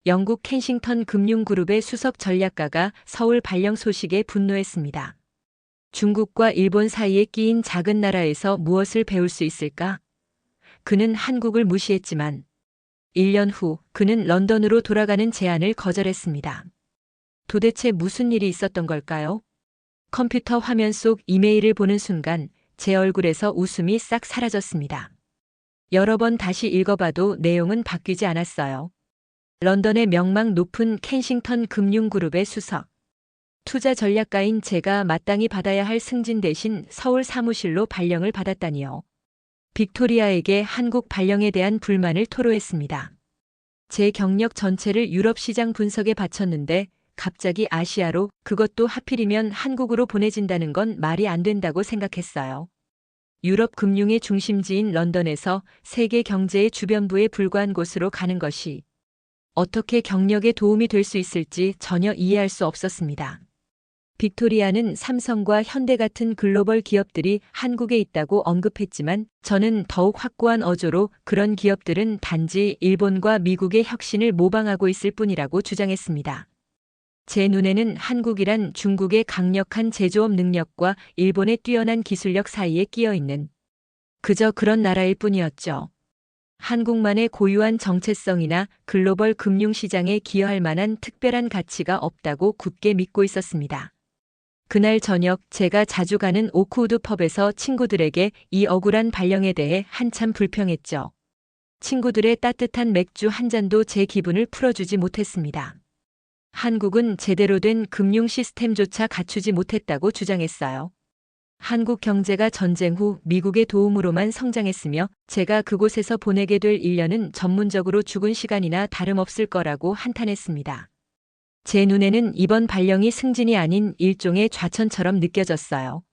영국 켄싱턴 금융그룹의 수석 전략가가 서울 발령 소식에 분노했습니다. 중국과 일본 사이에 끼인 작은 나라에서 무엇을 배울 수 있을까? 그는 한국을 무시했지만 1년 후 그는 런던으로 돌아가는 제안을 거절했습니다. 도대체 무슨 일이 있었던 걸까요? 컴퓨터 화면 속 이메일을 보는 순간 제 얼굴에서 웃음이 싹 사라졌습니다. 여러 번 다시 읽어봐도 내용은 바뀌지 않았어요. 런던의 명망 높은 켄싱턴 금융그룹의 수석. 투자 전략가인 제가 마땅히 받아야 할 승진 대신 서울 사무실로 발령을 받았다니요. 빅토리아에게 한국 발령에 대한 불만을 토로했습니다. 제 경력 전체를 유럽 시장 분석에 바쳤는데 갑자기 아시아로, 그것도 하필이면 한국으로 보내진다는 건 말이 안 된다고 생각했어요. 유럽 금융의 중심지인 런던에서 세계 경제의 주변부에 불과한 곳으로 가는 것이 어떻게 경력에 도움이 될 수 있을지 전혀 이해할 수 없었습니다. 빅토리아는 삼성과 현대 같은 글로벌 기업들이 한국에 있다고 언급했지만 저는 더욱 확고한 어조로 그런 기업들은 단지 일본과 미국의 혁신을 모방하고 있을 뿐이라고 주장했습니다. 제 눈에는 한국이란 중국의 강력한 제조업 능력과 일본의 뛰어난 기술력 사이에 끼어 있는 그저 그런 나라일 뿐이었죠. 한국만의 고유한 정체성이나 글로벌 금융시장에 기여할 만한 특별한 가치가 없다고 굳게 믿고 있었습니다. 그날 저녁 제가 자주 가는 오크우드 펍에서 친구들에게 이 억울한 발령에 대해 한참 불평했죠. 친구들의 따뜻한 맥주 한 잔도 제 기분을 풀어주지 못했습니다. 한국은 제대로 된 금융 시스템조차 갖추지 못했다고 주장했어요. 한국 경제가 전쟁 후 미국의 도움으로만 성장했으며 제가 그곳에서 보내게 될 1년은 전문적으로 죽은 시간이나 다름없을 거라고 한탄했습니다. 제 눈에는 이번 발령이 승진이 아닌 일종의 좌천처럼 느껴졌어요.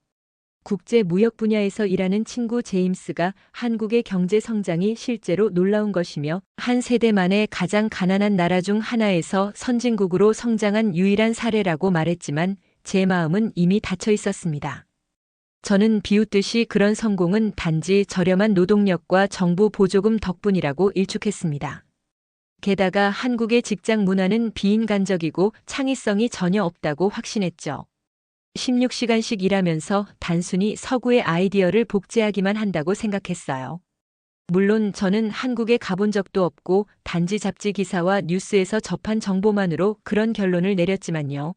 국제 무역 분야에서 일하는 친구 제임스가 한국의 경제 성장이 실제로 놀라운 것이며 한 세대 만에 가장 가난한 나라 중 하나에서 선진국으로 성장한 유일한 사례라고 말했지만 제 마음은 이미 닫혀 있었습니다. 저는 비웃듯이 그런 성공은 단지 저렴한 노동력과 정부 보조금 덕분이라고 일축했습니다. 게다가 한국의 직장 문화는 비인간적이고 창의성이 전혀 없다고 확신했죠. 16시간씩 일하면서 단순히 서구의 아이디어를 복제하기만 한다고 생각했어요. 물론 저는 한국에 가본 적도 없고 단지 잡지 기사와 뉴스에서 접한 정보만으로 그런 결론을 내렸지만요.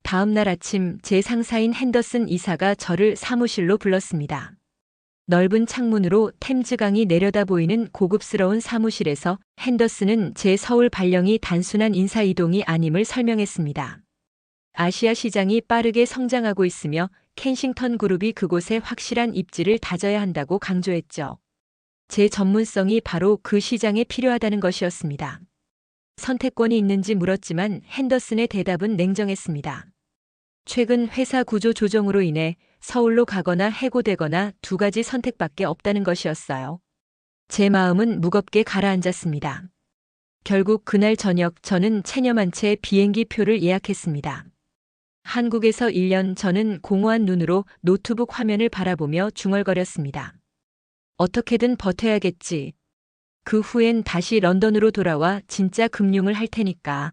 다음 날 아침 제 상사인 핸더슨 이사가 저를 사무실로 불렀습니다. 넓은 창문으로 템즈강이 내려다 보이는 고급스러운 사무실에서 핸더슨은 제 서울 발령이 단순한 인사이동이 아님을 설명했습니다. 아시아 시장이 빠르게 성장하고 있으며 켄싱턴 그룹이 그곳에 확실한 입지를 다져야 한다고 강조했죠. 제 전문성이 바로 그 시장에 필요하다는 것이었습니다. 선택권이 있는지 물었지만 핸더슨의 대답은 냉정했습니다. 최근 회사 구조 조정으로 인해 서울로 가거나 해고되거나 두 가지 선택밖에 없다는 것이었어요. 제 마음은 무겁게 가라앉았습니다. 결국 그날 저녁 저는 체념한 채 비행기 표를 예약했습니다. 한국에서 1년 저는 공허한 눈으로 노트북 화면을 바라보며 중얼거렸습니다. 어떻게든 버텨야겠지. 그 후엔 다시 런던으로 돌아와 진짜 금융을 할 테니까.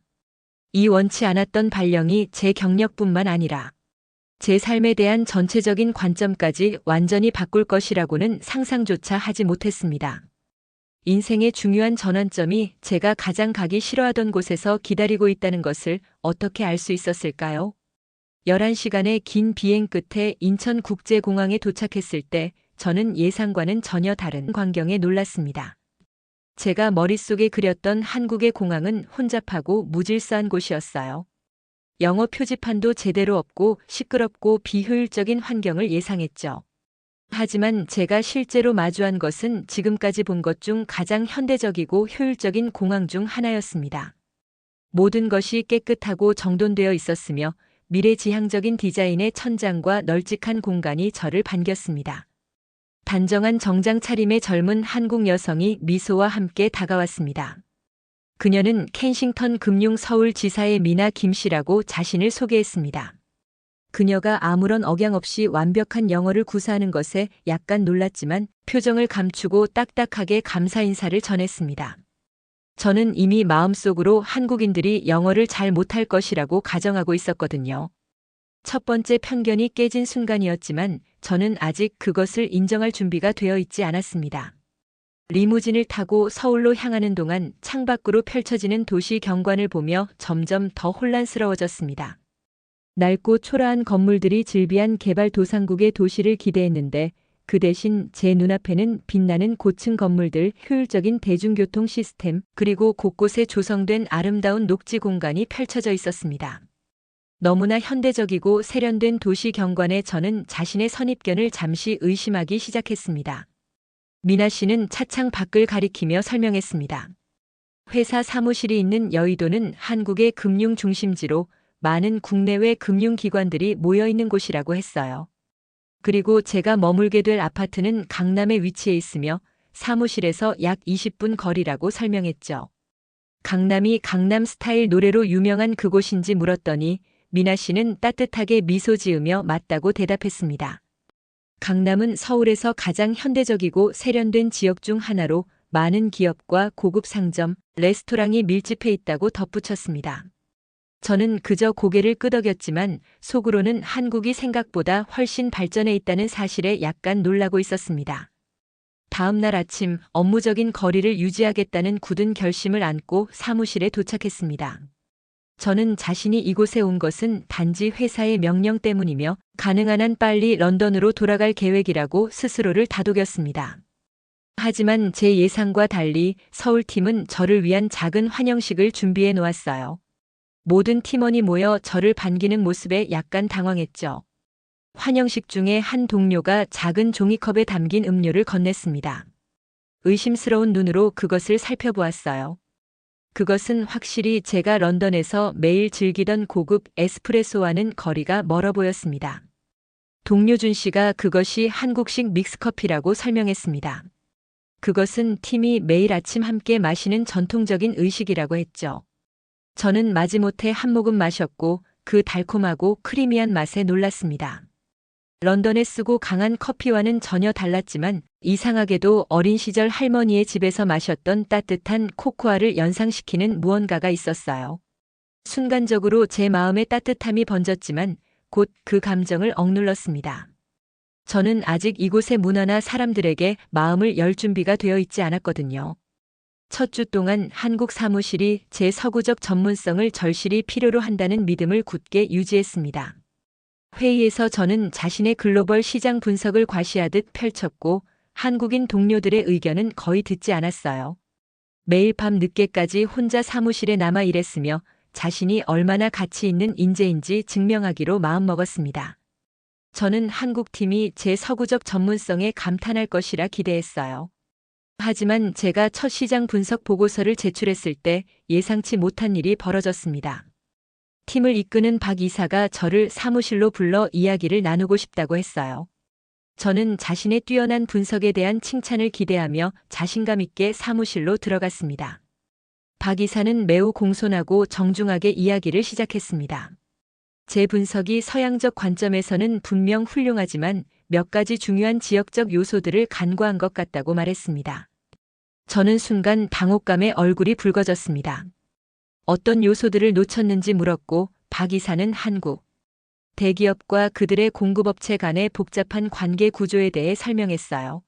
이 원치 않았던 발령이 제 경력뿐만 아니라 제 삶에 대한 전체적인 관점까지 완전히 바꿀 것이라고는 상상조차 하지 못했습니다. 인생의 중요한 전환점이 제가 가장 가기 싫어하던 곳에서 기다리고 있다는 것을 어떻게 알 수 있었을까요? 11시간의 긴 비행 끝에 인천국제공항에 도착했을 때 저는 예상과는 전혀 다른 광경에 놀랐습니다. 제가 머릿속에 그렸던 한국의 공항은 혼잡하고 무질서한 곳이었어요. 영어 표지판도 제대로 없고 시끄럽고 비효율적인 환경을 예상했죠. 하지만 제가 실제로 마주한 것은 지금까지 본 것 중 가장 현대적이고 효율적인 공항 중 하나였습니다. 모든 것이 깨끗하고 정돈되어 있었으며 미래지향적인 디자인의 천장과 널찍한 공간이 저를 반겼습니다. 단정한 정장 차림의 젊은 한국 여성이 미소와 함께 다가왔습니다. 그녀는 켄싱턴 금융 서울지사의 미나 김 씨라고 자신을 소개했습니다. 그녀가 아무런 억양 없이 완벽한 영어를 구사하는 것에 약간 놀랐지만 표정을 감추고 딱딱하게 감사 인사를 전했습니다. 저는 이미 마음속으로 한국인들이 영어를 잘 못할 것이라고 가정하고 있었거든요. 첫 번째 편견이 깨진 순간이었지만 저는 아직 그것을 인정할 준비가 되어 있지 않았습니다. 리무진을 타고 서울로 향하는 동안 창밖으로 펼쳐지는 도시 경관을 보며 점점 더 혼란스러워졌습니다. 낡고 초라한 건물들이 즐비한 개발도상국의 도시를 기대했는데 그 대신 제 눈앞에는 빛나는 고층 건물들, 효율적인 대중교통 시스템, 그리고 곳곳에 조성된 아름다운 녹지 공간이 펼쳐져 있었습니다. 너무나 현대적이고 세련된 도시 경관에 저는 자신의 선입견을 잠시 의심하기 시작했습니다. 미나 씨는 차창 밖을 가리키며 설명했습니다. 회사 사무실이 있는 여의도는 한국의 금융 중심지로 많은 국내외 금융기관들이 모여 있는 곳이라고 했어요. 그리고 제가 머물게 될 아파트는 강남에 위치해 있으며 사무실에서 약 20분 거리라고 설명했죠. 강남이 강남 스타일 노래로 유명한 그곳인지 물었더니 미나 씨는 따뜻하게 미소 지으며 맞다고 대답했습니다. 강남은 서울에서 가장 현대적이고 세련된 지역 중 하나로 많은 기업과 고급 상점, 레스토랑이 밀집해 있다고 덧붙였습니다. 저는 그저 고개를 끄덕였지만 속으로는 한국이 생각보다 훨씬 발전해 있다는 사실에 약간 놀라고 있었습니다. 다음 날 아침 업무적인 거리를 유지하겠다는 굳은 결심을 안고 사무실에 도착했습니다. 저는 자신이 이곳에 온 것은 단지 회사의 명령 때문이며 가능한 한 빨리 런던으로 돌아갈 계획이라고 스스로를 다독였습니다. 하지만 제 예상과 달리 서울팀은 저를 위한 작은 환영식을 준비해 놓았어요. 모든 팀원이 모여 저를 반기는 모습에 약간 당황했죠. 환영식 중에 한 동료가 작은 종이컵에 담긴 음료를 건넸습니다. 의심스러운 눈으로 그것을 살펴보았어요. 그것은 확실히 제가 런던에서 매일 즐기던 고급 에스프레소와는 거리가 멀어 보였습니다. 동료 준 씨가 그것이 한국식 믹스커피라고 설명했습니다. 그것은 팀이 매일 아침 함께 마시는 전통적인 의식이라고 했죠. 저는 마지못해 한 모금 마셨고 그 달콤하고 크리미한 맛에 놀랐습니다. 런던에 쓰고 강한 커피와는 전혀 달랐지만 이상하게도 어린 시절 할머니의 집에서 마셨던 따뜻한 코코아를 연상시키는 무언가가 있었어요. 순간적으로 제 마음에 따뜻함이 번졌지만 곧 그 감정을 억눌렀습니다. 저는 아직 이곳의 문화나 사람들에게 마음을 열 준비가 되어 있지 않았거든요. 첫 주 동안 한국 사무실이 제 서구적 전문성을 절실히 필요로 한다는 믿음을 굳게 유지했습니다. 회의에서 저는 자신의 글로벌 시장 분석을 과시하듯 펼쳤고 한국인 동료들의 의견은 거의 듣지 않았어요. 매일 밤 늦게까지 혼자 사무실에 남아 일했으며 자신이 얼마나 가치 있는 인재인지 증명하기로 마음먹었습니다. 저는 한국팀이 제 서구적 전문성에 감탄할 것이라 기대했어요. 하지만 제가 첫 시장 분석 보고서를 제출했을 때 예상치 못한 일이 벌어졌습니다. 팀을 이끄는 박 이사가 저를 사무실로 불러 이야기를 나누고 싶다고 했어요. 저는 자신의 뛰어난 분석에 대한 칭찬을 기대하며 자신감 있게 사무실로 들어갔습니다. 박 이사는 매우 공손하고 정중하게 이야기를 시작했습니다. 제 분석이 서양적 관점에서는 분명 훌륭하지만 몇 가지 중요한 지역적 요소들을 간과한 것 같다고 말했습니다. 저는 순간 당혹감에 얼굴이 붉어졌습니다. 어떤 요소들을 놓쳤는지 물었고 박 이사는 한국 대기업과 그들의 공급업체 간의 복잡한 관계 구조에 대해 설명했어요.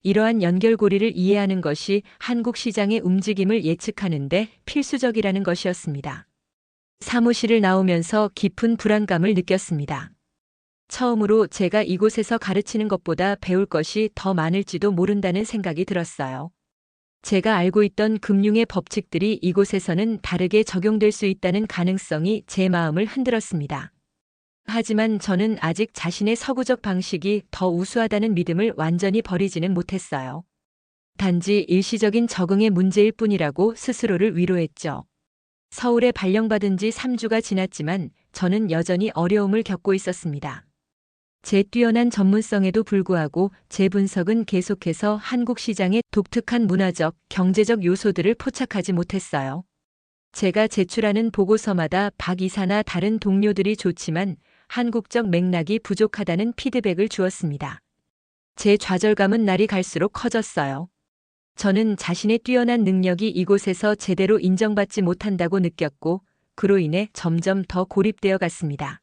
이러한 연결고리를 이해하는 것이 한국 시장의 움직임을 예측하는 데 필수적이라는 것이었습니다. 사무실을 나오면서 깊은 불안감을 느꼈습니다. 처음으로 제가 이곳에서 가르치는 것보다 배울 것이 더 많을지도 모른다는 생각이 들었어요. 제가 알고 있던 금융의 법칙들이 이곳에서는 다르게 적용될 수 있다는 가능성이 제 마음을 흔들었습니다. 하지만 저는 아직 자신의 서구적 방식이 더 우수하다는 믿음을 완전히 버리지는 못했어요. 단지 일시적인 적응의 문제일 뿐이라고 스스로를 위로했죠. 서울에 발령받은 지 3주가 지났지만 저는 여전히 어려움을 겪고 있었습니다. 제 뛰어난 전문성에도 불구하고 제 분석은 계속해서 한국 시장의 독특한 문화적, 경제적 요소들을 포착하지 못했어요. 제가 제출하는 보고서마다 박 이사나 다른 동료들이 좋지만 한국적 맥락이 부족하다는 피드백을 주었습니다. 제 좌절감은 날이 갈수록 커졌어요. 저는 자신의 뛰어난 능력이 이곳에서 제대로 인정받지 못한다고 느꼈고, 그로 인해 점점 더 고립되어 갔습니다.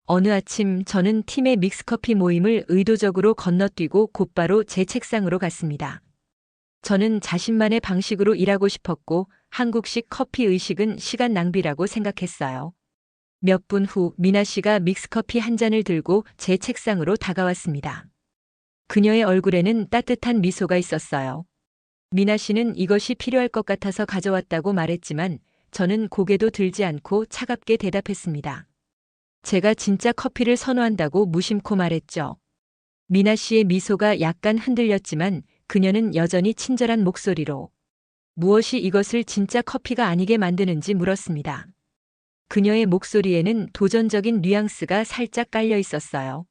어느 아침 저는 팀의 믹스커피 모임을 의도적으로 건너뛰고 곧바로 제 책상으로 갔습니다. 저는 자신만의 방식으로 일하고 싶었고, 한국식 커피 의식은 시간 낭비라고 생각했어요. 몇 분 후 미나 씨가 믹스커피 한 잔을 들고 제 책상으로 다가왔습니다. 그녀의 얼굴에는 따뜻한 미소가 있었어요. 미나 씨는 이것이 필요할 것 같아서 가져왔다고 말했지만 저는 고개도 들지 않고 차갑게 대답했습니다. 제가 진짜 커피를 선호한다고 무심코 말했죠. 미나 씨의 미소가 약간 흔들렸지만 그녀는 여전히 친절한 목소리로 무엇이 이것을 진짜 커피가 아니게 만드는지 물었습니다. 그녀의 목소리에는 도전적인 뉘앙스가 살짝 깔려 있었어요.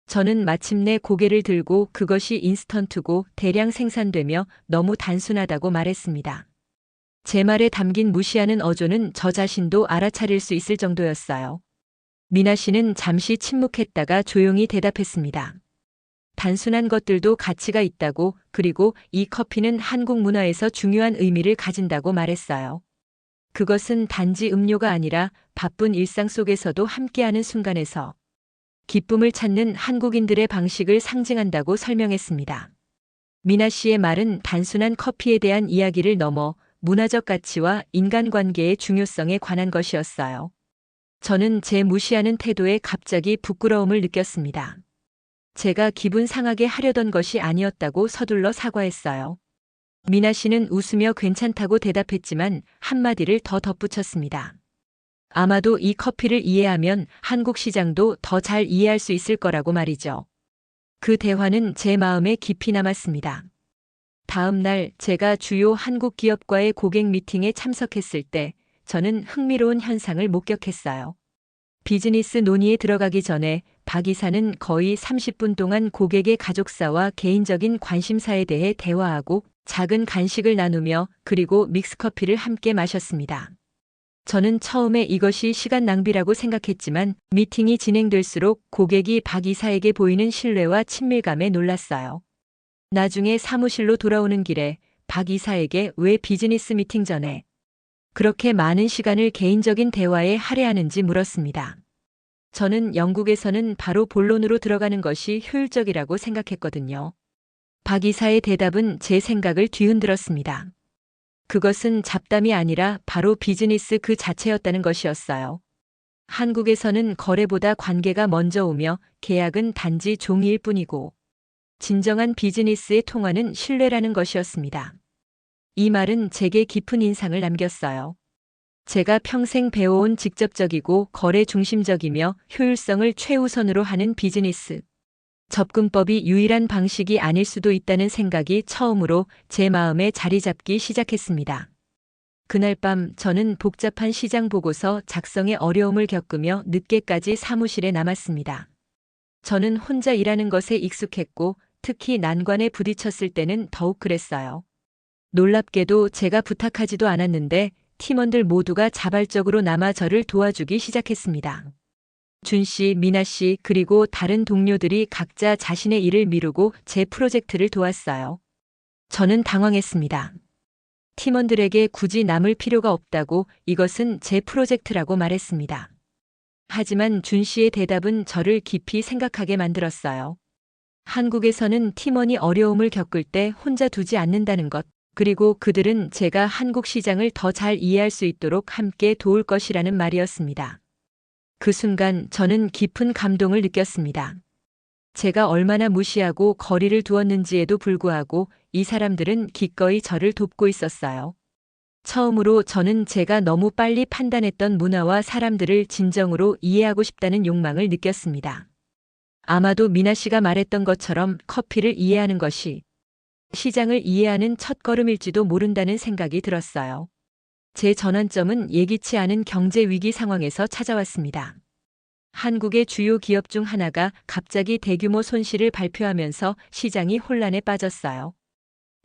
저는 마침내 고개를 들고 그것이 인스턴트고 대량 생산되며 너무 단순하다고 말했습니다. 제 말에 담긴 무시하는 어조는 저 자신도 알아차릴 수 있을 정도였어요. 미나 씨는 잠시 침묵했다가 조용히 대답했습니다. 단순한 것들도 가치가 있다고, 그리고 이 커피는 한국 문화에서 중요한 의미를 가진다고 말했어요. 그것은 단지 음료가 아니라 바쁜 일상 속에서도 함께하는 순간에서 기쁨을 찾는 한국인들의 방식을 상징한다고 설명했습니다. 미나 씨의 말은 단순한 커피에 대한 이야기를 넘어 문화적 가치와 인간관계의 중요성에 관한 것이었어요. 저는 제 무시하는 태도에 갑자기 부끄러움을 느꼈습니다. 제가 기분 상하게 하려던 것이 아니었다고 서둘러 사과했어요. 미나 씨는 웃으며 괜찮다고 대답했지만 한마디를 더 덧붙였습니다. 아마도 이 커피를 이해하면 한국 시장도 더 잘 이해할 수 있을 거라고 말이죠. 그 대화는 제 마음에 깊이 남았습니다. 다음 날 제가 주요 한국 기업과의 고객 미팅에 참석했을 때 저는 흥미로운 현상을 목격했어요. 비즈니스 논의에 들어가기 전에 박 이사는 거의 30분 동안 고객의 가족사와 개인적인 관심사에 대해 대화하고 작은 간식을 나누며 그리고 믹스커피를 함께 마셨습니다. 저는 처음에 이것이 시간 낭비라고 생각했지만 미팅이 진행될수록 고객이 박 이사에게 보이는 신뢰와 친밀감에 놀랐어요. 나중에 사무실로 돌아오는 길에 박 이사에게 왜 비즈니스 미팅 전에 그렇게 많은 시간을 개인적인 대화에 할애하는지 물었습니다. 저는 영국에서는 바로 본론으로 들어가는 것이 효율적이라고 생각했거든요. 박 이사의 대답은 제 생각을 뒤흔들었습니다. 그것은 잡담이 아니라 바로 비즈니스 그 자체였다는 것이었어요. 한국에서는 거래보다 관계가 먼저 오며 계약은 단지 종이일 뿐이고 진정한 비즈니스의 통화는 신뢰라는 것이었습니다. 이 말은 제게 깊은 인상을 남겼어요. 제가 평생 배워온 직접적이고 거래 중심적이며 효율성을 최우선으로 하는 비즈니스 접근법이 유일한 방식이 아닐 수도 있다는 생각이 처음으로 제 마음에 자리 잡기 시작했습니다. 그날 밤 저는 복잡한 시장 보고서 작성에 어려움을 겪으며 늦게까지 사무실에 남았습니다. 저는 혼자 일하는 것에 익숙했고 특히 난관에 부딪혔을 때는 더욱 그랬어요. 놀랍게도 제가 부탁하지도 않았는데 팀원들 모두가 자발적으로 남아 저를 도와주기 시작했습니다. 준 씨, 미나 씨, 그리고 다른 동료들이 각자 자신의 일을 미루고 제 프로젝트를 도왔어요. 저는 당황했습니다. 팀원들에게 굳이 남을 필요가 없다고 이것은 제 프로젝트라고 말했습니다. 하지만 준 씨의 대답은 저를 깊이 생각하게 만들었어요. 한국에서는 팀원이 어려움을 겪을 때 혼자 두지 않는다는 것, 그리고 그들은 제가 한국 시장을 더 잘 이해할 수 있도록 함께 도울 것이라는 말이었습니다. 그 순간 저는 깊은 감동을 느꼈습니다. 제가 얼마나 무시하고 거리를 두었는지에도 불구하고 이 사람들은 기꺼이 저를 돕고 있었어요. 처음으로 저는 제가 너무 빨리 판단했던 문화와 사람들을 진정으로 이해하고 싶다는 욕망을 느꼈습니다. 아마도 미나 씨가 말했던 것처럼 커피를 이해하는 것이 시장을 이해하는 첫걸음일지도 모른다는 생각이 들었어요. 제 전환점은 예기치 않은 경제 위기 상황에서 찾아왔습니다. 한국의 주요 기업 중 하나가 갑자기 대규모 손실을 발표하면서 시장이 혼란에 빠졌어요.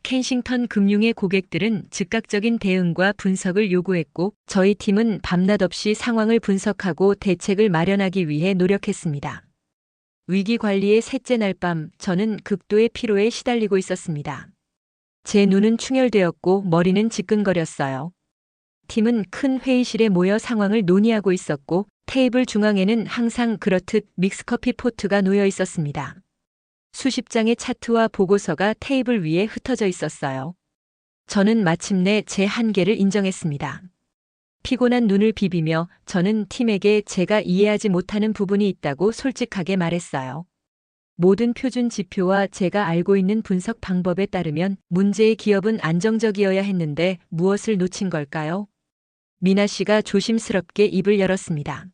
켄싱턴 금융의 고객들은 즉각적인 대응과 분석을 요구했고 저희 팀은 밤낮 없이 상황을 분석하고 대책을 마련하기 위해 노력했습니다. 위기 관리의 셋째 날 밤 저는 극도의 피로에 시달리고 있었습니다. 제 눈은 충혈되었고 머리는 지끈거렸어요. 팀은 큰 회의실에 모여 상황을 논의하고 있었고 테이블 중앙에는 항상 그렇듯 믹스커피 포트가 놓여 있었습니다. 수십 장의 차트와 보고서가 테이블 위에 흩어져 있었어요. 저는 마침내 제 한계를 인정했습니다. 피곤한 눈을 비비며 저는 팀에게 제가 이해하지 못하는 부분이 있다고 솔직하게 말했어요. 모든 표준 지표와 제가 알고 있는 분석 방법에 따르면 문제의 기업은 안정적이어야 했는데 무엇을 놓친 걸까요? 미나 씨가 조심스럽게 입을 열었습니다.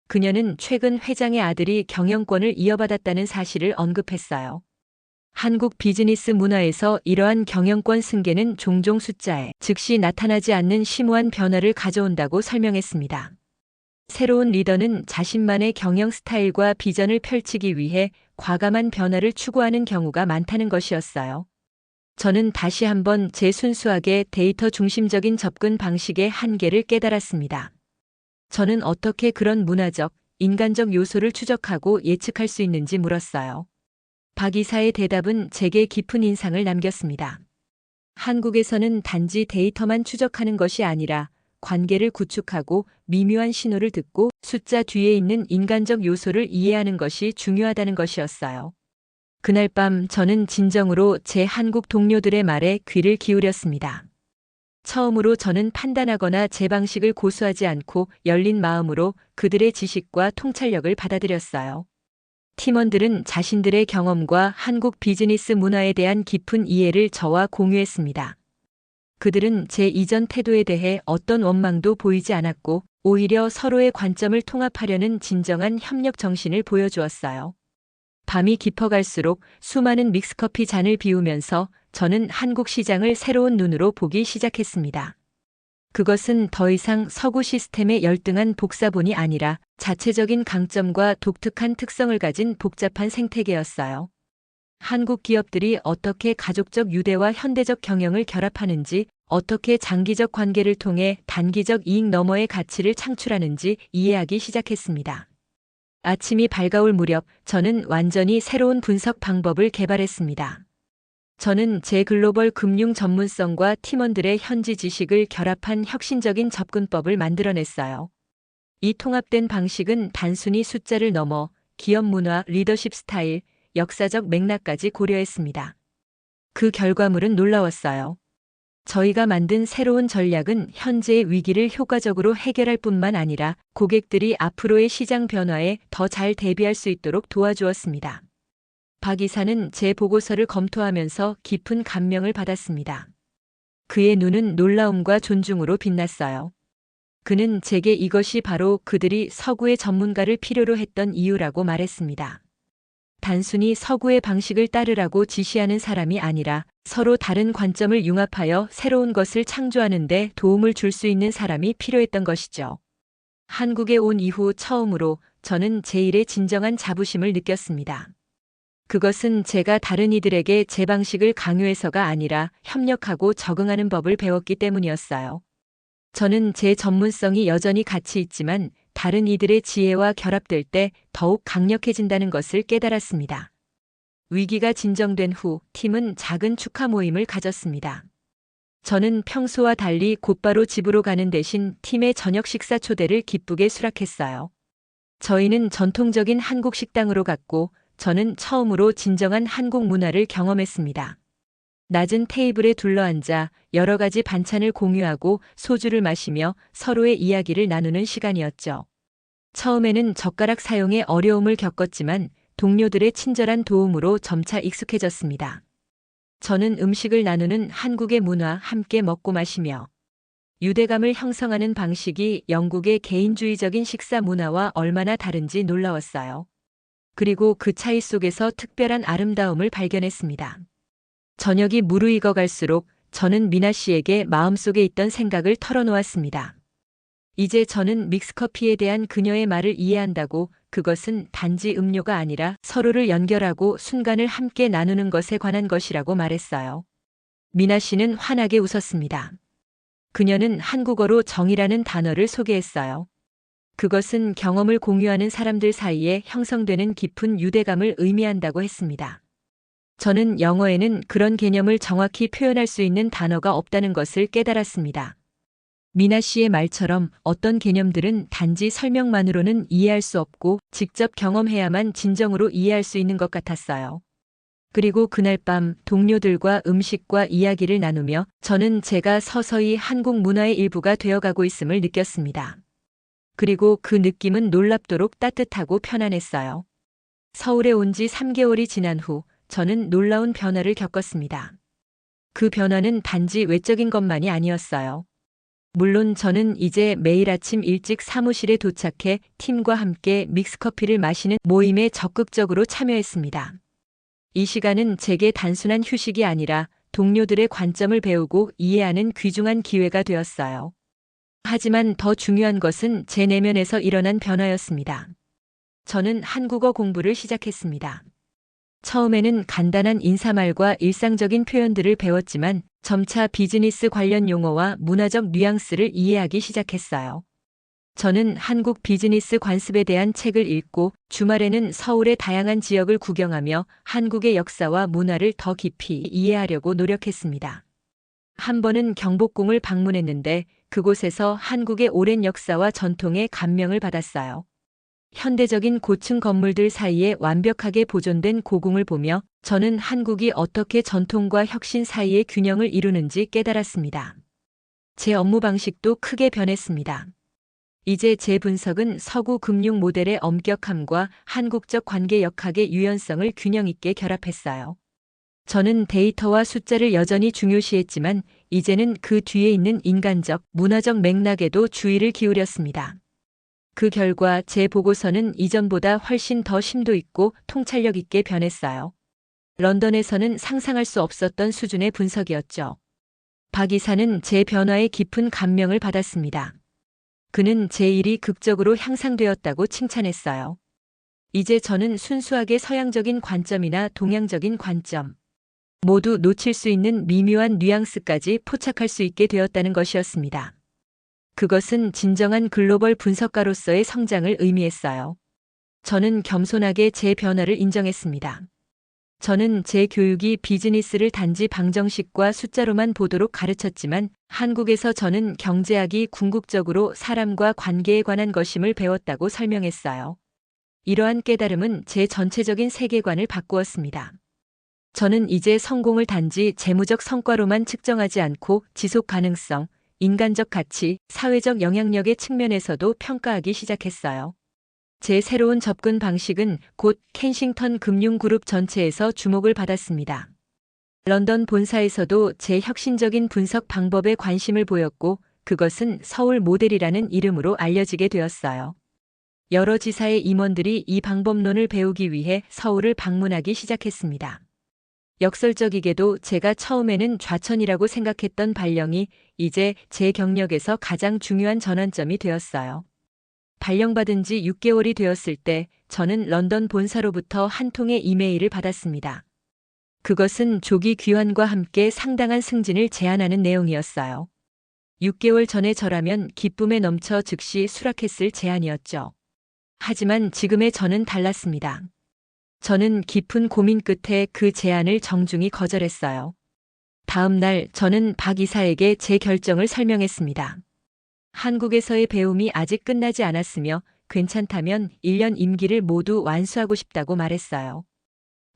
그녀는 최근 회장의 아들이 경영권을 이어받았다는 사실을 언급했어요. 한국 비즈니스 문화에서 이러한 경영권 승계는 종종 숫자에 즉시 나타나지 않는 심오한 변화를 가져온다고 설명했습니다. 새로운 리더는 자신만의 경영 스타일과 비전을 펼치기 위해 과감한 변화를 추구하는 경우가 많다는 것이었어요. 저는 다시 한번 제 순수하게 데이터 중심적인 접근 방식의 한계를 깨달았습니다. 저는 어떻게 그런 문화적, 인간적 요소를 추적하고 예측할 수 있는지 물었어요. 박 이사의 대답은 제게 깊은 인상을 남겼습니다. 한국에서는 단지 데이터만 추적하는 것이 아니라 관계를 구축하고 미묘한 신호를 듣고 숫자 뒤에 있는 인간적 요소를 이해하는 것이 중요하다는 것이었어요. 그날 밤 저는 진정으로 제 한국 동료들의 말에 귀를 기울였습니다. 처음으로 저는 판단하거나 제 방식을 고수하지 않고 열린 마음으로 그들의 지식과 통찰력을 받아들였어요. 팀원들은 자신들의 경험과 한국 비즈니스 문화에 대한 깊은 이해를 저와 공유했습니다. 그들은 제 이전 태도에 대해 어떤 원망도 보이지 않았고 오히려 서로의 관점을 통합하려는 진정한 협력 정신을 보여주었어요. 밤이 깊어갈수록 수많은 믹스커피 잔을 비우면서 저는 한국 시장을 새로운 눈으로 보기 시작했습니다. 그것은 더 이상 서구 시스템의 열등한 복사본이 아니라 자체적인 강점과 독특한 특성을 가진 복잡한 생태계였어요. 한국 기업들이 어떻게 가족적 유대와 현대적 경영을 결합하는지, 어떻게 장기적 관계를 통해 단기적 이익 너머의 가치를 창출하는지 이해하기 시작했습니다. 아침이 밝아올 무렵 저는 완전히 새로운 분석 방법을 개발했습니다. 저는 제 글로벌 금융 전문성과 팀원들의 현지 지식을 결합한 혁신적인 접근법을 만들어냈어요. 이 통합된 방식은 단순히 숫자를 넘어 기업 문화, 리더십 스타일, 역사적 맥락까지 고려했습니다. 그 결과물은 놀라웠어요. 저희가 만든 새로운 전략은 현재의 위기를 효과적으로 해결할 뿐만 아니라 고객들이 앞으로의 시장 변화에 더 잘 대비할 수 있도록 도와주었습니다. 박 이사는 제 보고서를 검토하면서 깊은 감명을 받았습니다. 그의 눈은 놀라움과 존중으로 빛났어요. 그는 제게 이것이 바로 그들이 서구의 전문가를 필요로 했던 이유라고 말했습니다. 단순히 서구의 방식을 따르라고 지시하는 사람이 아니라 서로 다른 관점을 융합하여 새로운 것을 창조하는 데 도움을 줄 수 있는 사람이 필요했던 것이죠. 한국에 온 이후 처음으로 저는 제 일에 진정한 자부심을 느꼈습니다. 그것은 제가 다른 이들에게 제 방식을 강요해서가 아니라 협력하고 적응하는 법을 배웠기 때문이었어요. 저는 제 전문성이 여전히 가치 있지만 다른 이들의 지혜와 결합될 때 더욱 강력해진다는 것을 깨달았습니다. 위기가 진정된 후 팀은 작은 축하 모임을 가졌습니다. 저는 평소와 달리 곧바로 집으로 가는 대신 팀의 저녁 식사 초대를 기쁘게 수락했어요. 저희는 전통적인 한국 식당으로 갔고 저는 처음으로 진정한 한국 문화를 경험했습니다. 낮은 테이블에 둘러앉아 여러 가지 반찬을 공유하고 소주를 마시며 서로의 이야기를 나누는 시간이었죠. 처음에는 젓가락 사용에 어려움을 겪었지만 동료들의 친절한 도움으로 점차 익숙해졌습니다. 저는 음식을 나누는 한국의 문화 함께 먹고 마시며 유대감을 형성하는 방식이 영국의 개인주의적인 식사 문화와 얼마나 다른지 놀라웠어요. 그리고 그 차이 속에서 특별한 아름다움을 발견했습니다. 저녁이 무르익어 갈수록 저는 미나 씨에게 마음속에 있던 생각을 털어놓았습니다. 이제 저는 믹스커피에 대한 그녀의 말을 이해한다고 그것은 단지 음료가 아니라 서로를 연결하고 순간을 함께 나누는 것에 관한 것이라고 말했어요. 미나 씨는 환하게 웃었습니다. 그녀는 한국어로 정이라는 단어를 소개했어요. 그것은 경험을 공유하는 사람들 사이에 형성되는 깊은 유대감을 의미한다고 했습니다. 저는 영어에는 그런 개념을 정확히 표현할 수 있는 단어가 없다는 것을 깨달았습니다. 미나 씨의 말처럼 어떤 개념들은 단지 설명만으로는 이해할 수 없고 직접 경험해야만 진정으로 이해할 수 있는 것 같았어요. 그리고 그날 밤 동료들과 음식과 이야기를 나누며 저는 제가 서서히 한국 문화의 일부가 되어가고 있음을 느꼈습니다. 그리고 그 느낌은 놀랍도록 따뜻하고 편안했어요. 서울에 온 지 3개월이 지난 후 저는 놀라운 변화를 겪었습니다. 그 변화는 단지 외적인 것만이 아니었어요. 물론 저는 이제 매일 아침 일찍 사무실에 도착해 팀과 함께 믹스커피를 마시는 모임에 적극적으로 참여했습니다. 이 시간은 제게 단순한 휴식이 아니라 동료들의 관점을 배우고 이해하는 귀중한 기회가 되었어요. 하지만 더 중요한 것은 제 내면에서 일어난 변화였습니다. 저는 한국어 공부를 시작했습니다. 처음에는 간단한 인사말과 일상적인 표현들을 배웠지만 점차 비즈니스 관련 용어와 문화적 뉘앙스를 이해하기 시작했어요. 저는 한국 비즈니스 관습에 대한 책을 읽고 주말에는 서울의 다양한 지역을 구경하며 한국의 역사와 문화를 더 깊이 이해하려고 노력했습니다. 한 번은 경복궁을 방문했는데 그곳에서 한국의 오랜 역사와 전통에 감명을 받았어요. 현대적인 고층 건물들 사이에 완벽하게 보존된 고궁을 보며 저는 한국이 어떻게 전통과 혁신 사이의 균형을 이루는지 깨달았습니다. 제 업무 방식도 크게 변했습니다. 이제 제 분석은 서구 금융 모델의 엄격함과 한국적 관계 역학의 유연성을 균형 있게 결합했어요. 저는 데이터와 숫자를 여전히 중요시했지만 이제는 그 뒤에 있는 인간적, 문화적 맥락에도 주의를 기울였습니다. 그 결과 제 보고서는 이전보다 훨씬 더 심도 있고 통찰력 있게 변했어요. 런던에서는 상상할 수 없었던 수준의 분석이었죠. 박 이사는 제 변화에 깊은 감명을 받았습니다. 그는 제 일이 극적으로 향상되었다고 칭찬했어요. 이제 저는 순수하게 서양적인 관점이나 동양적인 관점, 모두 놓칠 수 있는 미묘한 뉘앙스까지 포착할 수 있게 되었다는 것이었습니다. 그것은 진정한 글로벌 분석가로서의 성장을 의미했어요. 저는 겸손하게 제 변화를 인정했습니다. 저는 제 교육이 비즈니스를 단지 방정식과 숫자로만 보도록 가르쳤지만 한국에서 저는 경제학이 궁극적으로 사람과 관계에 관한 것임을 배웠다고 설명했어요. 이러한 깨달음은 제 전체적인 세계관을 바꾸었습니다. 저는 이제 성공을 단지 재무적 성과로만 측정하지 않고 지속 가능성, 인간적 가치, 사회적 영향력의 측면에서도 평가하기 시작했어요. 제 새로운 접근 방식은 곧 켄싱턴 금융그룹 전체에서 주목을 받았습니다. 런던 본사에서도 제 혁신적인 분석 방법에 관심을 보였고 그것은 서울 모델이라는 이름으로 알려지게 되었어요. 여러 지사의 임원들이 이 방법론을 배우기 위해 서울을 방문하기 시작했습니다. 역설적이게도 제가 처음에는 좌천이라고 생각했던 발령이 이제 제 경력에서 가장 중요한 전환점이 되었어요. 발령받은 지 6개월이 되었을 때 저는 런던 본사로부터 한 통의 이메일을 받았습니다. 그것은 조기 귀환과 함께 상당한 승진을 제안하는 내용이었어요. 6개월 전에 저라면 기쁨에 넘쳐 즉시 수락했을 제안이었죠. 하지만 지금의 저는 달랐습니다. 저는 깊은 고민 끝에 그 제안을 정중히 거절했어요. 다음 날 저는 박 이사에게 제 결정을 설명했습니다. 한국에서의 배움이 아직 끝나지 않았으며 괜찮다면 1년 임기를 모두 완수하고 싶다고 말했어요.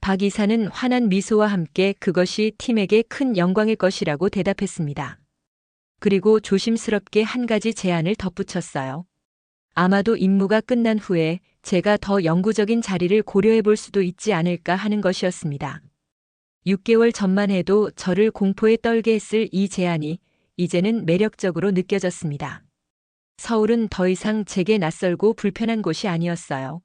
박 이사는 환한 미소와 함께 그것이 팀에게 큰 영광일 것이라고 대답했습니다. 그리고 조심스럽게 한 가지 제안을 덧붙였어요. 아마도 임무가 끝난 후에 제가 더 영구적인 자리를 고려해 볼 수도 있지 않을까 하는 것이었습니다. 6개월 전만 해도 저를 공포에 떨게 했을 이 제안이 이제는 매력적으로 느껴졌습니다. 서울은 더 이상 제게 낯설고 불편한 곳이 아니었어요.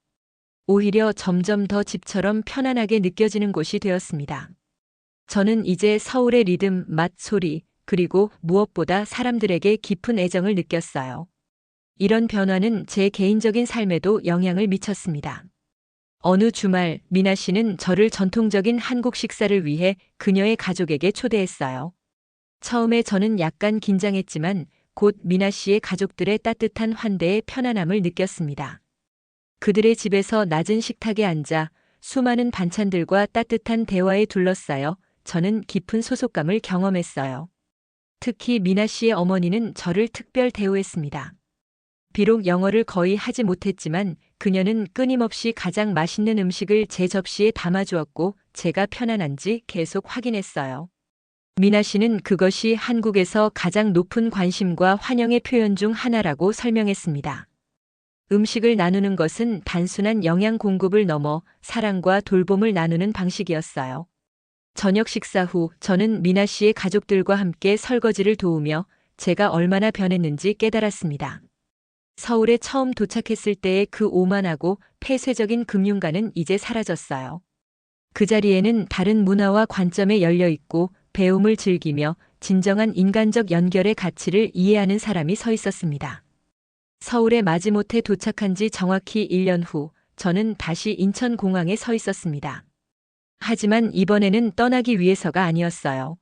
오히려 점점 더 집처럼 편안하게 느껴지는 곳이 되었습니다. 저는 이제 서울의 리듬, 맛, 소리, 그리고 무엇보다 사람들에게 깊은 애정을 느꼈어요. 이런 변화는 제 개인적인 삶에도 영향을 미쳤습니다. 어느 주말 미나 씨는 저를 전통적인 한국 식사를 위해 그녀의 가족에게 초대했어요. 처음에 저는 약간 긴장했지만 곧 미나 씨의 가족들의 따뜻한 환대에 편안함을 느꼈습니다. 그들의 집에서 낮은 식탁에 앉아 수많은 반찬들과 따뜻한 대화에 둘러싸여 저는 깊은 소속감을 경험했어요. 특히 미나 씨의 어머니는 저를 특별 대우했습니다. 비록 영어를 거의 하지 못했지만 그녀는 끊임없이 가장 맛있는 음식을 제 접시에 담아주었고 제가 편안한지 계속 확인했어요. 미나 씨는 그것이 한국에서 가장 높은 관심과 환영의 표현 중 하나라고 설명했습니다. 음식을 나누는 것은 단순한 영양 공급을 넘어 사랑과 돌봄을 나누는 방식이었어요. 저녁 식사 후 저는 미나 씨의 가족들과 함께 설거지를 도우며 제가 얼마나 변했는지 깨달았습니다. 서울에 처음 도착했을 때의 그 오만하고 폐쇄적인 금융가는 이제 사라졌어요. 그 자리에는 다른 문화와 관점에 열려 있고 배움을 즐기며 진정한 인간적 연결의 가치를 이해하는 사람이 서 있었습니다. 서울에 마지못해 도착한 지 정확히 1년 후 저는 다시 인천공항에 서 있었습니다. 하지만 이번에는 떠나기 위해서가 아니었어요.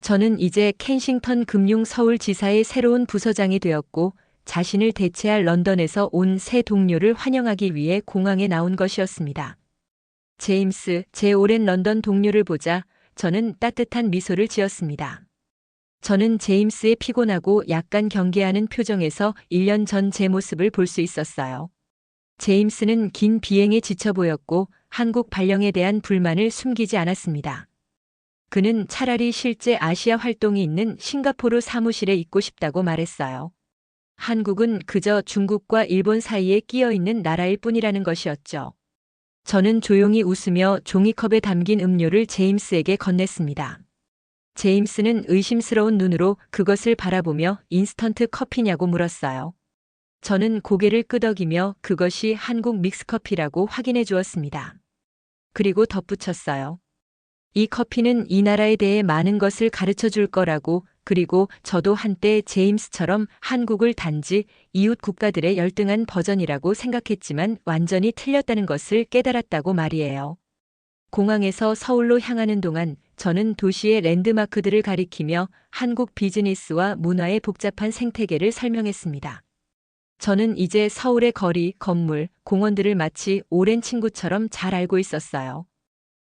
저는 이제 켄싱턴 금융 서울지사의 새로운 부서장이 되었고 자신을 대체할 런던에서 온 새 동료를 환영하기 위해 공항에 나온 것이었습니다. 제임스, 제 오랜 런던 동료를 보자 저는 따뜻한 미소를 지었습니다. 저는 제임스의 피곤하고 약간 경계하는 표정에서 1년 전 제 모습을 볼 수 있었어요. 제임스는 긴 비행에 지쳐 보였고 한국 발령에 대한 불만을 숨기지 않았습니다. 그는 차라리 실제 아시아 활동이 있는 싱가포르 사무실에 있고 싶다고 말했어요. 한국은 그저 중국과 일본 사이에 끼어 있는 나라일 뿐이라는 것이었죠. 저는 조용히 웃으며 종이컵에 담긴 음료를 제임스에게 건넸습니다. 제임스는 의심스러운 눈으로 그것을 바라보며 인스턴트 커피냐고 물었어요. 저는 고개를 끄덕이며 그것이 한국 믹스커피라고 확인해 주었습니다. 그리고 덧붙였어요. 이 커피는 이 나라에 대해 많은 것을 가르쳐 줄 거라고, 그리고 저도 한때 제임스처럼 한국을 단지 이웃 국가들의 열등한 버전이라고 생각했지만 완전히 틀렸다는 것을 깨달았다고 말이에요. 공항에서 서울로 향하는 동안 저는 도시의 랜드마크들을 가리키며 한국 비즈니스와 문화의 복잡한 생태계를 설명했습니다. 저는 이제 서울의 거리, 건물, 공원들을 마치 오랜 친구처럼 잘 알고 있었어요.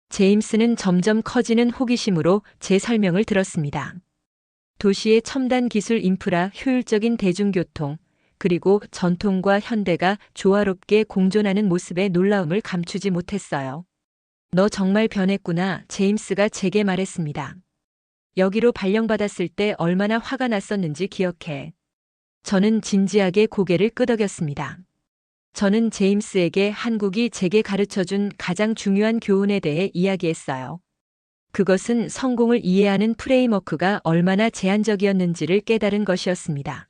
제임스는 점점 커지는 호기심으로 제 설명을 들었습니다. 도시의 첨단 기술 인프라, 효율적인 대중교통, 그리고 전통과 현대가 조화롭게 공존하는 모습의 놀라움을 감추지 못했어요. 너 정말 변했구나, 제임스가 제게 말했습니다. 여기로 발령받았을 때 얼마나 화가 났었는지 기억해. 저는 진지하게 고개를 끄덕였습니다. 저는 제임스에게 한국이 제게 가르쳐준 가장 중요한 교훈에 대해 이야기했어요. 그것은 성공을 이해하는 프레임워크가 얼마나 제한적이었는지를 깨달은 것이었습니다.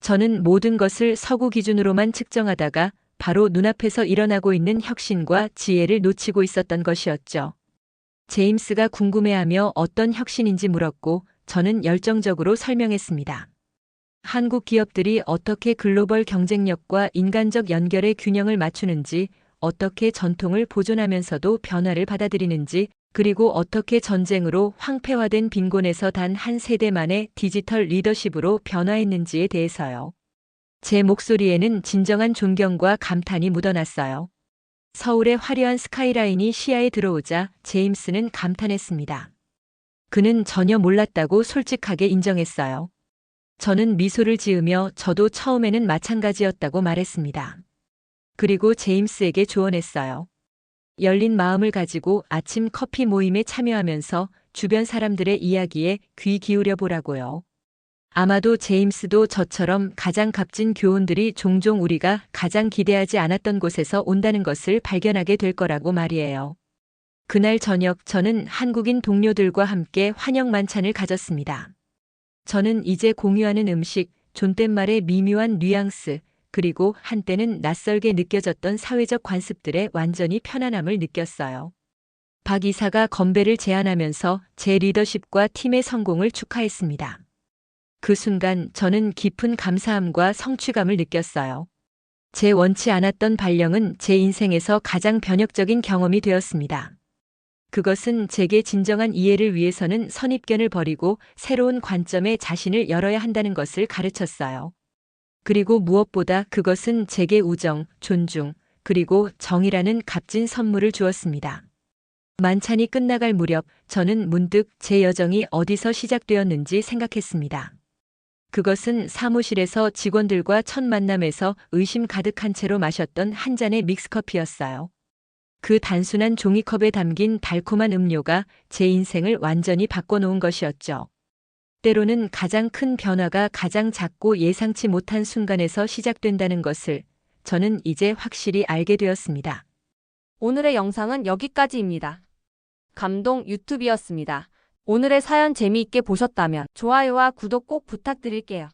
저는 모든 것을 서구 기준으로만 측정하다가 바로 눈앞에서 일어나고 있는 혁신과 지혜를 놓치고 있었던 것이었죠. 제임스가 궁금해하며 어떤 혁신인지 물었고 저는 열정적으로 설명했습니다. 한국 기업들이 어떻게 글로벌 경쟁력과 인간적 연결의 균형을 맞추는지, 어떻게 전통을 보존하면서도 변화를 받아들이는지, 그리고 어떻게 전쟁으로 황폐화된 빈곤에서 단 한 세대 만에 디지털 리더십으로 변화했는지에 대해서요. 제 목소리에는 진정한 존경과 감탄이 묻어났어요. 서울의 화려한 스카이라인이 시야에 들어오자 제임스는 감탄했습니다. 그는 전혀 몰랐다고 솔직하게 인정했어요. 저는 미소를 지으며 저도 처음에는 마찬가지였다고 말했습니다. 그리고 제임스에게 조언했어요. 열린 마음을 가지고 아침 커피 모임에 참여하면서 주변 사람들의 이야기에 귀 기울여 보라고요. 아마도 제임스도 저처럼 가장 값진 교훈들이 종종 우리가 가장 기대하지 않았던 곳에서 온다는 것을 발견하게 될 거라고 말이에요. 그날 저녁 저는 한국인 동료들과 함께 환영 만찬을 가졌습니다. 저는 이제 공유하는 음식, 존댓말의 미묘한 뉘앙스, 그리고 한때는 낯설게 느껴졌던 사회적 관습들에 완전히 편안함을 느꼈어요. 박 이사가 건배를 제안하면서 제 리더십과 팀의 성공을 축하했습니다. 그 순간 저는 깊은 감사함과 성취감을 느꼈어요. 제 원치 않았던 발령은 제 인생에서 가장 변혁적인 경험이 되었습니다. 그것은 제게 진정한 이해를 위해서는 선입견을 버리고 새로운 관점에 자신을 열어야 한다는 것을 가르쳤어요. 그리고 무엇보다 그것은 제게 우정, 존중, 그리고 정이라는 값진 선물을 주었습니다. 만찬이 끝나갈 무렵 저는 문득 제 여정이 어디서 시작되었는지 생각했습니다. 그것은 사무실에서 직원들과 첫 만남에서 의심 가득한 채로 마셨던 한 잔의 믹스커피였어요. 그 단순한 종이컵에 담긴 달콤한 음료가 제 인생을 완전히 바꿔놓은 것이었죠. 때로는 가장 큰 변화가 가장 작고 예상치 못한 순간에서 시작된다는 것을 저는 이제 확실히 알게 되었습니다. 오늘의 영상은 여기까지입니다. 감동 유튜브였습니다. 오늘의 사연 재미있게 보셨다면 좋아요와 구독 꼭 부탁드릴게요.